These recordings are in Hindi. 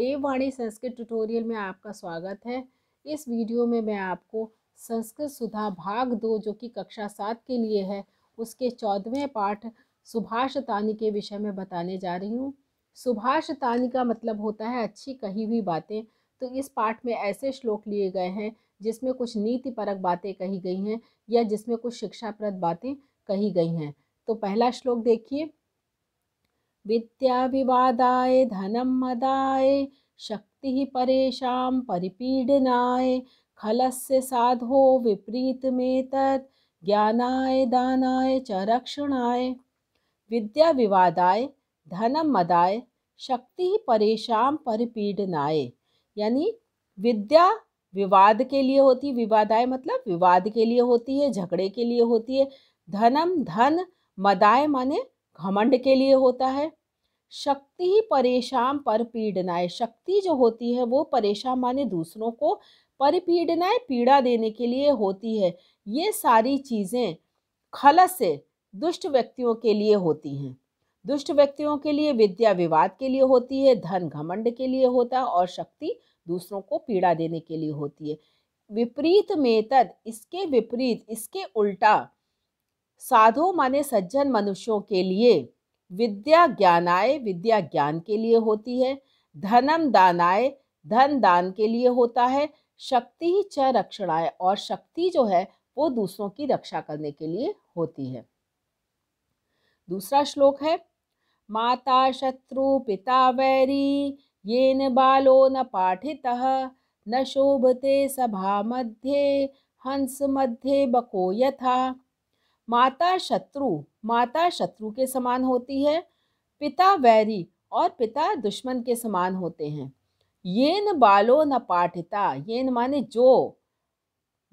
देववाणी संस्कृत ट्यूटोरियल में आपका स्वागत है। इस वीडियो में मैं आपको संस्कृत सुधा भाग 2 जो कि कक्षा 7 के लिए है, उसके 14वें पाठ सुभाषितानि के विषय में बताने जा रही हूँ। सुभाषितानि का मतलब होता है अच्छी कही हुई बातें। तो इस पाठ में ऐसे श्लोक लिए गए हैं जिसमें कुछ नीतिपरक बातें कही गई हैं या जिसमें कुछ शिक्षाप्रद बातें कही गई हैं। तो पहला श्लोक देखिए। विद्या विवादाय धनम मदाय शक्ति परेशां परिपीडनाय खलस्य साधो विपरीत में तत् ज्ञानाय दानाय च रक्षणाय। विद्या विवादाय धनम मदाय शक्ति परेशां परिपीडनाय, यानी विद्या विवाद के लिए होती, विवादाय मतलब विवाद के लिए होती है, झगड़े के लिए होती है। धनम धन, मदाय माने घमंड के लिए होता है। शक्ति परेशान परपीडनाय, शक्ति जो होती है वो परेशान माने दूसरों को, परिपीडनाय पीड़ा देने के लिए होती है। ये सारी चीज़ें खलस से दुष्ट व्यक्तियों के लिए होती हैं। दुष्ट व्यक्तियों के लिए विद्या विवाद के लिए होती है, धन घमंड के लिए होता है और शक्ति दूसरों को पीड़ा देने के लिए होती है। विपरीत में तद, इसके विपरीत, इसके उल्टा, साधु माने सज्जन मनुष्यों के लिए, विद्या ज्ञानाय विद्या ज्ञान के लिए होती है, धनम दानाय धन दान के लिए होता है, शक्ति च रक्षणाय और शक्ति जो है वो दूसरों की रक्षा करने के लिए होती है। दूसरा श्लोक है। माता शत्रु पिता वैरी येन बालो न पाठितः न शोभते सभा मध्ये हंस मध्ये बको यथा। माता शत्रु के समान होती है, पिता वैरी और पिता दुश्मन के समान होते हैं। येन बालो न पाठिता, येन माने जो,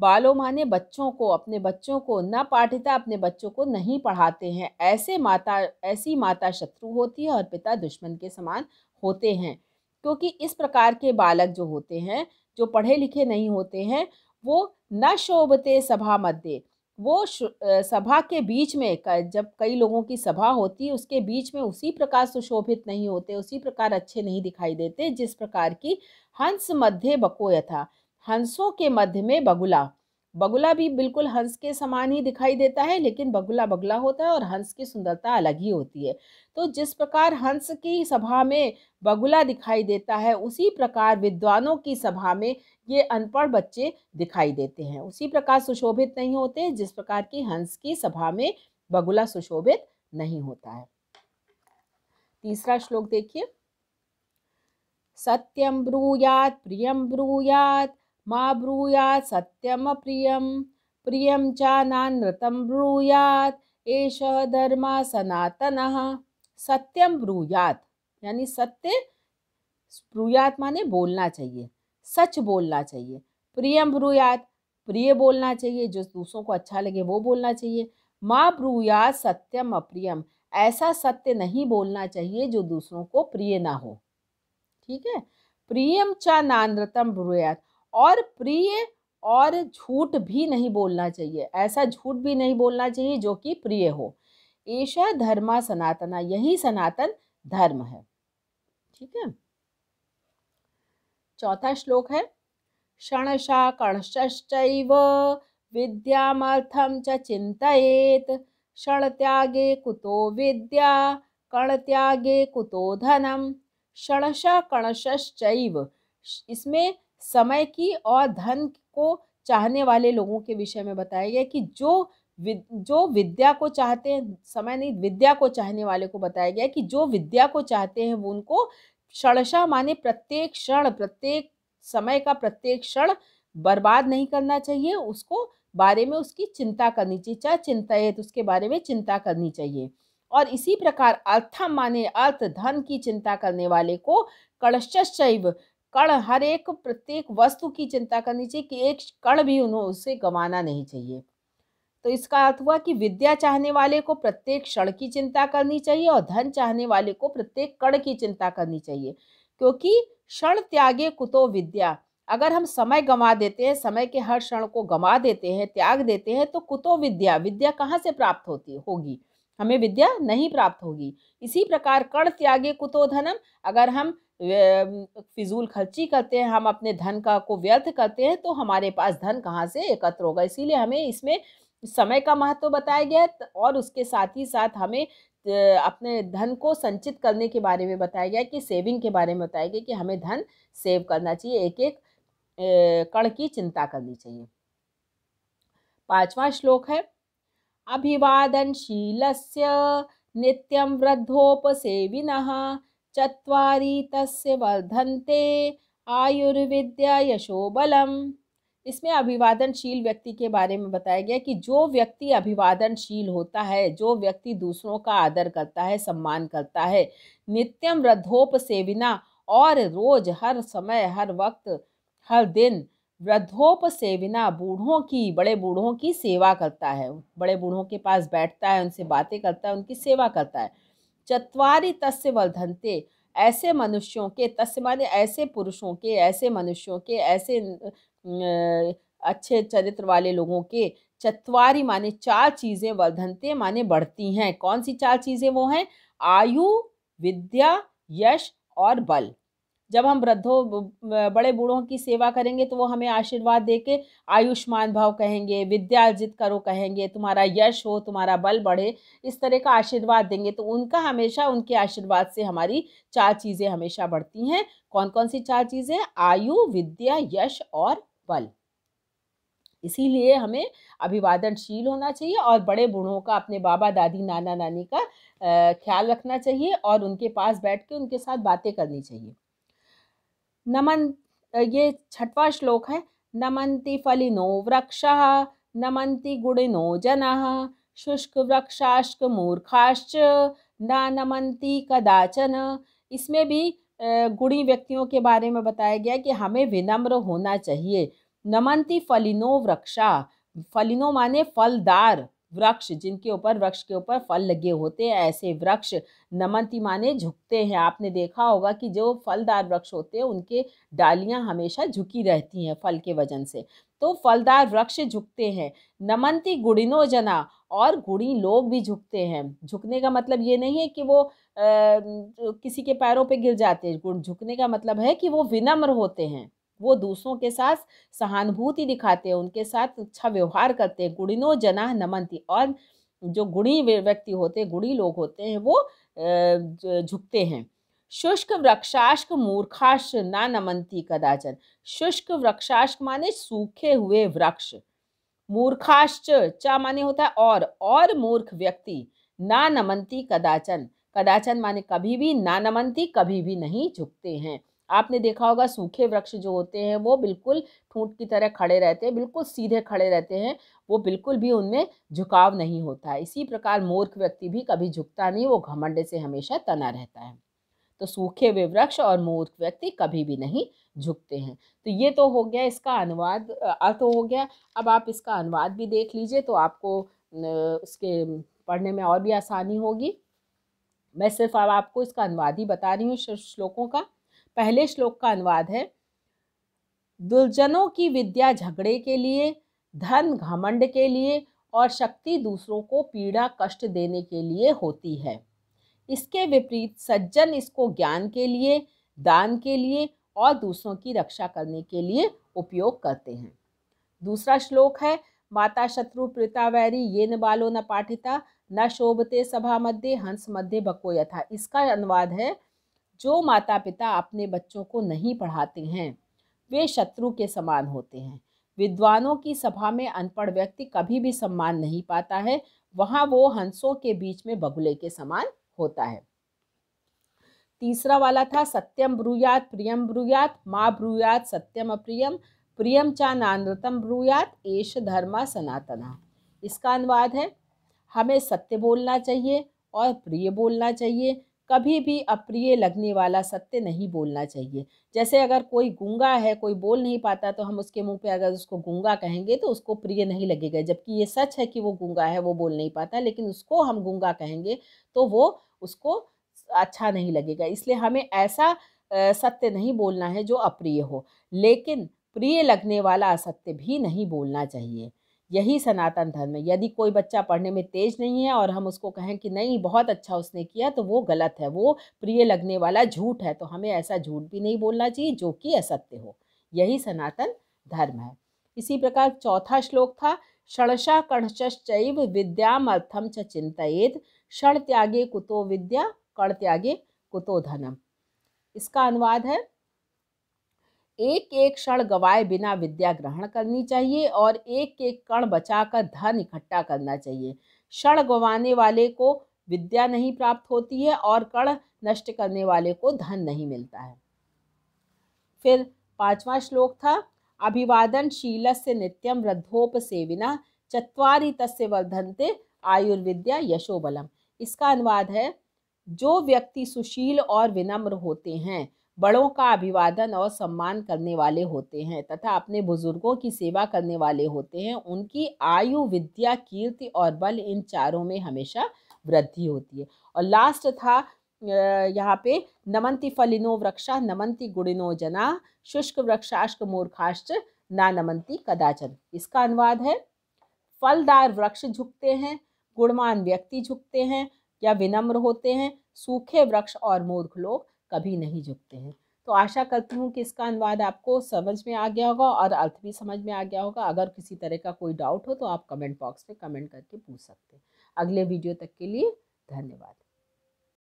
बालो माने बच्चों को, अपने बच्चों को, न पाठिता अपने बच्चों को नहीं पढ़ाते हैं, ऐसी माता शत्रु होती है और पिता दुश्मन के समान होते हैं। क्योंकि इस प्रकार के बालक जो होते हैं, जो पढ़े लिखे नहीं होते हैं, वो न शोभते सभा मध्य, वो सभा के बीच में, जब कई लोगों की सभा होती है उसके बीच में उसी प्रकार सुशोभित नहीं होते, उसी प्रकार अच्छे नहीं दिखाई देते जिस प्रकार की हंस मध्य बको यथा, हंसों के मध्य में बगुला। बगुला भी बिल्कुल हंस के समान ही दिखाई देता है, लेकिन बगुला बगुला होता है और हंस की सुंदरता अलग ही होती है। तो जिस प्रकार हंस की सभा में बगुला दिखाई देता है, उसी प्रकार विद्वानों की सभा में ये अनपढ़ बच्चे दिखाई देते हैं, उसी प्रकार सुशोभित नहीं होते जिस प्रकार की हंस की सभा में बगुला सुशोभित नहीं होता है। तीसरा श्लोक देखिए। सत्यम ब्रूयात प्रियम ब्रूयात मा ब्रूयात सत्यम प्रियम प्रियम चानानृतं ब्रूयात एषः धर्मः सनातनः। सत्यम ब्रूयात यानी सत्य, ब्रूयात माने बोलना चाहिए, सच बोलना चाहिए। प्रियम ब्रूयात, प्रिय बोलना चाहिए, जो दूसरों को अच्छा लगे वो बोलना चाहिए। मा ब्रूयात सत्यम अप्रियम, ऐसा सत्य नहीं बोलना चाहिए जो दूसरों को प्रिय ना हो। ठीक है। प्रियम च नानृतम ब्रूयात, और प्रिय और झूठ भी नहीं बोलना चाहिए, ऐसा झूठ भी नहीं बोलना चाहिए जो कि प्रिय हो। एषः धर्म सनातना, यही सनातन धर्म है। ठीक है। चौथा श्लोक है। क्षणशः कणशश्चैव विद्यामर्थं च चिन्तयेत् क्षणत्यागे कुतो विद्या कणत्यागे कुतो धनम। क्षणशः कणशश्चैव, इसमें समय की और धन को चाहने वाले लोगों के विषय में बताया गया कि जो विद्या को चाहते हैं, समय नहीं विद्या को चाहने वाले को बताया गया कि जो विद्या को चाहते हैं वो उनको क्षणशः माने प्रत्येक क्षण, प्रत्येक समय का प्रत्येक क्षण बर्बाद नहीं करना चाहिए, उसको बारे में उसकी चिंता करनी चाहिए, चाहे चिंतित, उसके बारे में चिंता करनी चाहिए। और इसी प्रकार अर्थम माने अर्थ, धन की चिंता करने वाले को कणश्चैव, कण, हर एक प्रत्येक वस्तु की चिंता करनी चाहिए कि एक कण भी उसे गंवाना नहीं चाहिए। तो इसका अर्थ हुआ कि विद्या चाहने वाले को प्रत्येक क्षण की चिंता करनी चाहिए और धन चाहने वाले को प्रत्येक कण की चिंता करनी चाहिए। क्योंकि क्षण त्यागे कुतो विद्या, अगर हम समय गंवा देते हैं, समय के हर क्षण को गंवा देते हैं, त्याग देते हैं, तो कुतो विद्या, विद्या कहाँ से प्राप्त होगी, हमें विद्या नहीं प्राप्त होगी। इसी प्रकार कण त्यागे कुतो धनम, अगर हम फिजूल खर्ची करते हैं, हम अपने धन का को व्यर्थ करते हैं, तो हमारे पास धन कहाँ से एकत्र होगा। इसीलिए हमें इसमें समय का महत्व बताया गया है और उसके साथ ही साथ हमें अपने धन को संचित करने के बारे में बताया गया है कि सेविंग के बारे में बताया गया कि हमें धन सेव करना चाहिए, एक एक कण की चिंता करनी चाहिए। 5वां श्लोक है अभिवादनशीलस्य नित्यं वृद्धोपसेविनः चत्वारि तस्य वर्धन्ते आयुर्विद्या यशो बलम। इसमें अभिवादनशील व्यक्ति के बारे में बताया गया कि जो व्यक्ति अभिवादनशील होता है, जो व्यक्ति दूसरों का आदर करता है, सम्मान करता है, नित्यम वृद्धोपसेविना और रोज हर समय हर वक्त हर दिन वृद्धोपसेविना बूढ़ों की, बड़े बूढ़ों की सेवा करता है, बड़े बूढ़ों के पास बैठता है, उनसे बातें करता है, उनकी सेवा करता है। चत्वारि तस्य वर्धन्ते, ऐसे मनुष्यों के, तस्य माने ऐसे पुरुषों के, ऐसे मनुष्यों के, ऐसे अच्छे चरित्र वाले लोगों के, चत्वारि माने 4 चीज़ें, वर्धन्ते माने बढ़ती हैं। कौन सी 4 चीज़ें वो हैं? आयु, विद्या, यश और बल। जब हम वृद्धों बड़े बूढ़ों की सेवा करेंगे तो वो हमें आशीर्वाद दे के आयुष्मान भव कहेंगे, विद्या अर्जित करो कहेंगे, तुम्हारा यश हो, तुम्हारा बल बढ़े, इस तरह का आशीर्वाद देंगे। तो उनका हमेशा, उनके आशीर्वाद से हमारी 4 चीज़ें हमेशा बढ़ती हैं। कौन कौन सी 4 चीज़ें? आयु, विद्या, यश और बल। इसीलिए हमें अभिवादनशील होना चाहिए और बड़े बूढ़ों का, अपने बाबा दादी नाना नानी का ख्याल रखना चाहिए और उनके पास बैठ के उनके साथ बातें करनी चाहिए। नमन, ये 6वां श्लोक है। नमन्ति फलिनो वृक्षः नमन्ति गुणिनो जनाः शुष्क वृक्षाश्च मूर्खाश्च न नमन्ति कदाचन। इसमें भी गुणी व्यक्तियों के बारे में बताया गया कि हमें विनम्र होना चाहिए। नमन्ति फलिनो वृक्षा, फलिनो माने फलदार वृक्ष, जिनके ऊपर, वृक्ष के ऊपर फल लगे होते हैं, ऐसे वृक्ष। नमन्ति माने झुकते हैं। आपने देखा होगा कि जो फलदार वृक्ष होते हैं उनके डालियां हमेशा झुकी रहती हैं फल के वजन से, तो फलदार वृक्ष झुकते हैं। नमन्ति गुणिनो जना, और गुणी लोग भी झुकते हैं। झुकने का मतलब ये नहीं है कि वो किसी के पैरों पे गिर जाते हैं। झुकने का मतलब है कि वो विनम्र होते हैं, वो दूसरों के साथ सहानुभूति दिखाते हैं, उनके साथ अच्छा व्यवहार करते हैं। गुणिनो जनाः नमन्ति, और जो गुणी व्यक्ति होते हैं, गुणी लोग होते हैं, वो झुकते हैं। शुष्क वृक्षाश्क मूर्खाश्च न नमन्ति कदाचन। शुष्क वृक्षाश्क माने सूखे हुए वृक्ष, मूर्खाश्च, चा माने होता है और मूर्ख व्यक्ति, ना नमन्ति कदाचन, कदाचन माने कभी भी, ना नमन्ति कभी भी नहीं झुकते हैं। आपने देखा होगा सूखे वृक्ष जो होते हैं वो बिल्कुल ठूंठ की तरह खड़े रहते हैं, बिल्कुल सीधे खड़े रहते हैं, वो बिल्कुल भी उनमें झुकाव नहीं होता है। इसी प्रकार मूर्ख व्यक्ति भी कभी झुकता नहीं, वो घमंड से हमेशा तना रहता है। तो सूखे हुए वृक्ष और मूर्ख व्यक्ति कभी भी नहीं झुकते हैं। तो ये तो हो गया इसका अनुवाद, अर्थ हो गया। अब आप इसका अनुवाद भी देख लीजिए तो आपको इसके पढ़ने में और भी आसानी होगी। मैं सिर्फ अब आपको इसका अनुवाद ही बता रही हूँ श्लोकों का। पहले श्लोक का अनुवाद है, दुर्जनों की विद्या झगड़े के लिए, धन घमंड के लिए और शक्ति दूसरों को पीड़ा कष्ट देने के लिए होती है। इसके विपरीत सज्जन इसको ज्ञान के लिए, दान के लिए और दूसरों की रक्षा करने के लिए उपयोग करते हैं। दूसरा श्लोक है, माता शत्रु प्रीता वैरी ये न बालो न पाठिता न शोभते सभा मध्य हंस मध्य बको यथा। इसका अनुवाद है, जो माता पिता अपने बच्चों को नहीं पढ़ाते हैं वे शत्रु के समान होते हैं। विद्वानों की सभा में अनपढ़ व्यक्ति कभी भी सम्मान नहीं पाता है, वहाँ वो हंसों के बीच में बगुले के समान होता है। तीसरा वाला था, सत्यम ब्रूयात प्रियम ब्रूयात माँ ब्रूयात सत्यम अप्रियम प्रियम चा नानृतम ब्रूयात एष धर्मा सनातना। इसका अनुवाद है, हमें सत्य बोलना चाहिए और प्रिय बोलना चाहिए, कभी भी अप्रिय लगने वाला सत्य नहीं बोलना चाहिए। जैसे अगर कोई गूंगा है, कोई बोल नहीं पाता, तो हम उसके मुंह पे अगर उसको गूंगा कहेंगे तो उसको प्रिय नहीं लगेगा, जबकि ये सच है कि वो गूंगा है, वो बोल नहीं पाता, लेकिन उसको हम गूंगा कहेंगे तो वो उसको अच्छा नहीं लगेगा। इसलिए हमें ऐसा सत्य नहीं बोलना है जो अप्रिय हो, लेकिन प्रिय लगने वाला असत्य भी नहीं बोलना चाहिए। यही सनातन धर्म है। यदि कोई बच्चा पढ़ने में तेज नहीं है और हम उसको कहें कि नहीं बहुत अच्छा उसने किया, तो वो गलत है, वो प्रिय लगने वाला झूठ है। तो हमें ऐसा झूठ भी नहीं बोलना चाहिए जो कि असत्य हो। यही सनातन धर्म है। इसी प्रकार चौथा श्लोक था, षडशा कणश्चैव विद्यामर्थम च चिंतयेत्, क्षण त्यागे कुतो विद्या, कण त्यागे कुतो धनम। इसका अनुवाद है, एक एक क्षण गवाए बिना विद्या ग्रहण करनी चाहिए और एक एक कण बचाकर धन इकट्ठा करना चाहिए। क्षण गंवाने वाले को विद्या नहीं प्राप्त होती है और कण नष्ट करने वाले को धन नहीं मिलता है। फिर पांचवा श्लोक था, अभिवादन शीलस्य नित्यम वृद्धोपसेविना, चत्वारि तस्य वर्धन्ते आयुर्विद्या यशोबलम। इसका अनुवाद है, जो व्यक्ति सुशील और विनम्र होते हैं, बड़ों का अभिवादन और सम्मान करने वाले होते हैं तथा अपने बुजुर्गों की सेवा करने वाले होते हैं, उनकी आयु, विद्या, कीर्ति और बल, इन चारों में हमेशा वृद्धि होती है। और लास्ट था यहाँ पे, नमन्ति फलिनो वृक्षा नमन्ति गुणिनो जना, शुष्क वृक्षाश्क मूर्खाश्च ना नमन्ति कदाचन। इसका अनुवाद है, फलदार वृक्ष झुकते हैं, गुणवान व्यक्ति झुकते हैं या विनम्र होते हैं, सूखे वृक्ष और मूर्ख लोग कभी नहीं झुकते हैं। तो आशा करती हूँ कि इसका अनुवाद आपको समझ में आ गया होगा और अर्थ भी समझ में आ गया होगा। अगर किसी तरह का कोई डाउट हो तो आप कमेंट बॉक्स में कमेंट करके पूछ सकते हैं। अगले वीडियो तक के लिए धन्यवाद।